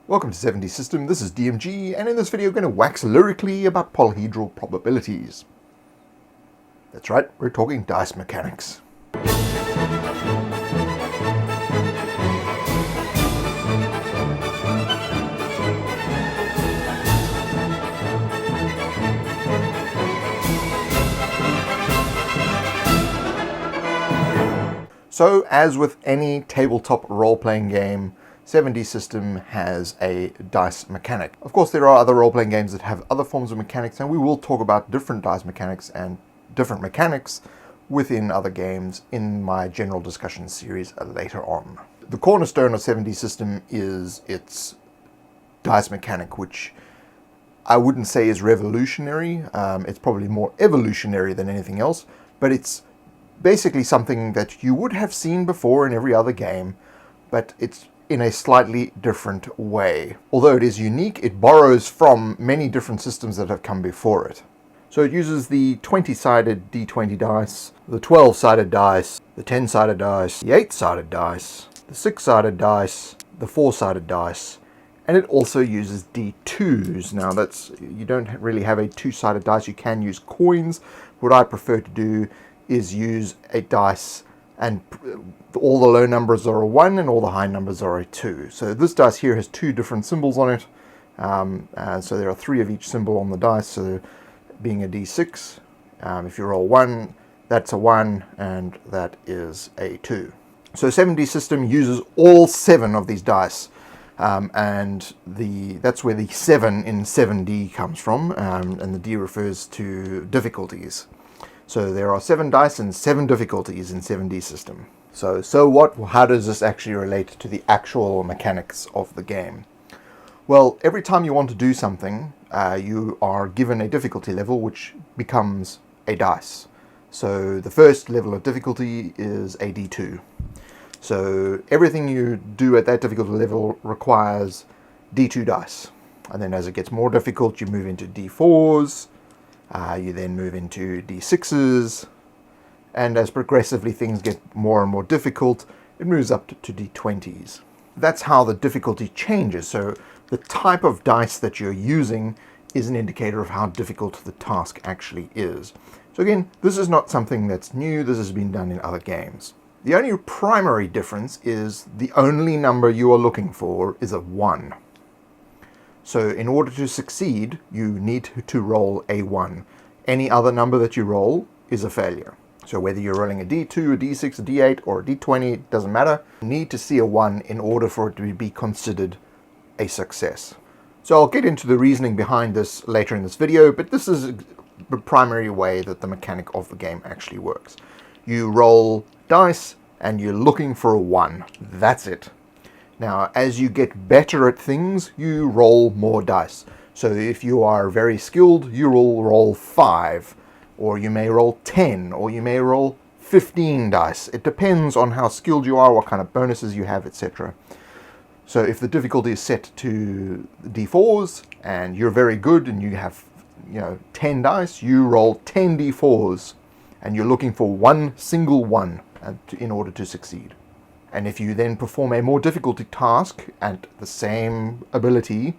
Welcome to 7DSystem, this is DMG, and in this video we're going to wax lyrically about polyhedral probabilities. That's right, we're talking dice mechanics. So, as with any tabletop role-playing game, 7DSystem has a dice mechanic. Of course, there are other role-playing games that have other forms of mechanics, and we will talk about different dice mechanics and different mechanics within other games in my general discussion series later on. The cornerstone of 7DSystem is its dice mechanic, which I wouldn't say is revolutionary. It's probably more evolutionary than anything else, but it's basically something that you would have seen before in every other game, but it's in a slightly different way. Although it is unique, it borrows from many different systems that have come before it. So it uses the 20-sided D20 dice, the 12-sided dice, the 10-sided dice, the 8-sided dice, the 6-sided dice, the 4-sided dice, and it also uses D2s. Now you don't really have a 2-sided dice, you can use coins. What I prefer to do is use a dice and all the low numbers are a 1 and all the high numbers are a 2. So this dice here has 2 different symbols on it. So there are 3 of each symbol on the dice, so being a D6. If you roll 1, that's a 1 and that is a 2. So 7DSystem uses all 7 of these dice. And that's where the 7 in 7D comes from, and the D refers to difficulties. So there are 7 dice and 7 difficulties in 7DSystem. So what? How does this actually relate to the actual mechanics of the game? Well, every time you want to do something, you are given a difficulty level which becomes a dice. So the first level of difficulty is a D2. So everything you do at that difficulty level requires D2 dice. And then as it gets more difficult, you move into D4s. You then move into D6s, and as progressively things get more and more difficult, it moves up to D20s. That's how the difficulty changes. So the type of dice that you're using is an indicator of how difficult the task actually is. So again, this is not something that's new. This has been done in other games. The only primary difference is the only number you are looking for is a 1. So in order to succeed, you need to roll a 1. Any other number that you roll is a failure. So whether you're rolling a D2, a D6, a D8, or a D20, it doesn't matter. You need to see a 1 in order for it to be considered a success. So I'll get into the reasoning behind this later in this video, but this is the primary way that the mechanic of the game actually works. You roll dice and you're looking for a 1. That's it. Now, as you get better at things, you roll more dice. So if you are very skilled, you will roll 5, or you may roll 10, or you may roll 15 dice. It depends on how skilled you are, what kind of bonuses you have, etc. So if the difficulty is set to D4s, and you're very good, and you have 10 dice, you roll 10 D4s, and you're looking for one single 1 in order to succeed. And if you then perform a more difficult task at the same ability,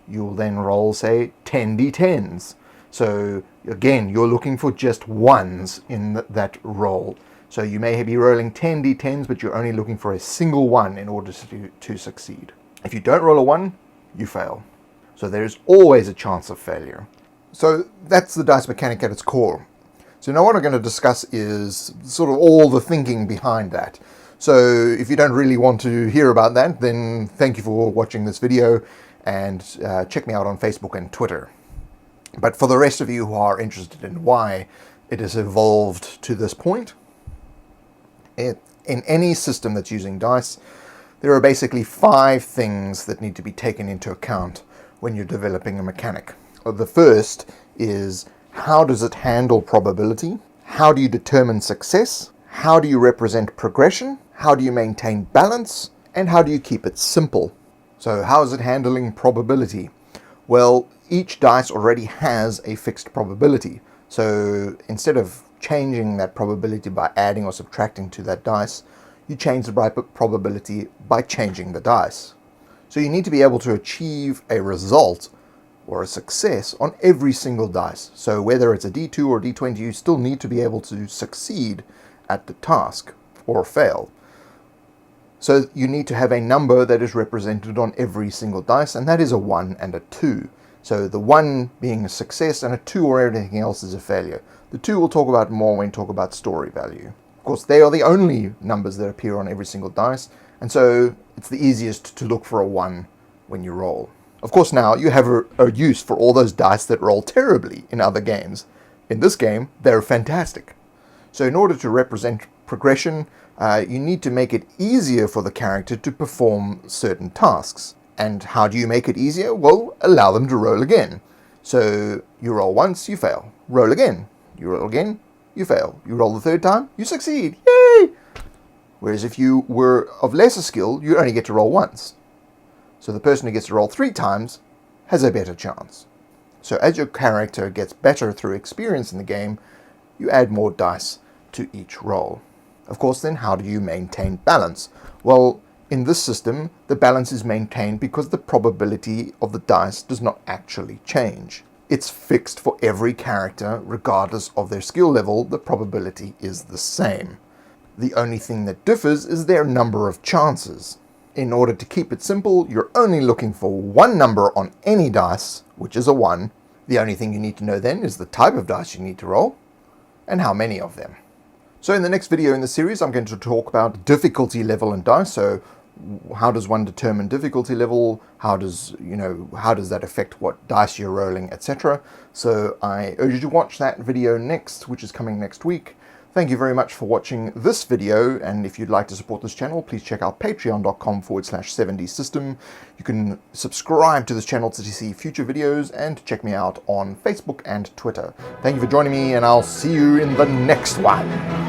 you'll then roll, say, 10 D10s. So again, you're looking for just 1s in that roll. So you may be rolling 10 D10s, but you're only looking for a single 1 in order to succeed. If you don't roll a 1, you fail. So there's always a chance of failure. So that's the dice mechanic at its core. So now what I'm going to discuss is sort of all the thinking behind that. So if you don't really want to hear about that, then thank you for watching this video, and check me out on Facebook and Twitter. But for the rest of you who are interested in why it has evolved to this point, in any system that's using dice, there are basically 5 things that need to be taken into account when you're developing a mechanic. The first is, how does it handle probability? How do you determine success? How do you represent progression? How do you maintain balance? And how do you keep it simple? So how is it handling probability? Well, each dice already has a fixed probability. So instead of changing that probability by adding or subtracting to that dice, you change the probability by changing the dice. So you need to be able to achieve a result or a success on every single dice. So whether it's a D2 or D20, you still need to be able to succeed at the task or fail. So you need to have a number that is represented on every single dice, and that is a 1 and a 2. So the 1 being a success and a 2 or everything else is a failure. The 2 we'll talk about more when we talk about story value. Of course, they are the only numbers that appear on every single dice, and so it's the easiest to look for a 1 when you roll. Of course, now you have a use for all those dice that roll terribly in other games. In this game, they're fantastic. So in order to represent progression, you need to make it easier for the character to perform certain tasks. And how do you make it easier? Well, allow them to roll again. So you roll once, you fail. Roll again. You roll again, you fail. You roll the third time, you succeed. Yay! Whereas if you were of lesser skill, you only get to roll once. So the person who gets to roll 3 times has a better chance. So as your character gets better through experience in the game, you add more dice to each roll. Of course, then how do you maintain balance? Well, in this system, the balance is maintained because the probability of the dice does not actually change. It's fixed for every character, regardless of their skill level, the probability is the same. The only thing that differs is their number of chances. In order to keep it simple, you're only looking for one number on any dice, which is a 1. The only thing you need to know then is the type of dice you need to roll, and how many of them. So in the next video in the series, I'm going to talk about difficulty level and dice. So how does one determine difficulty level? How does that affect what dice you're rolling, etc. So I urge you to watch that video next, which is coming next week. Thank you very much for watching this video, and if you'd like to support this channel, please check out patreon.com/7DSystem. You can subscribe to this channel to see future videos, and check me out on Facebook and Twitter. Thank you for joining me, and I'll see you in the next one.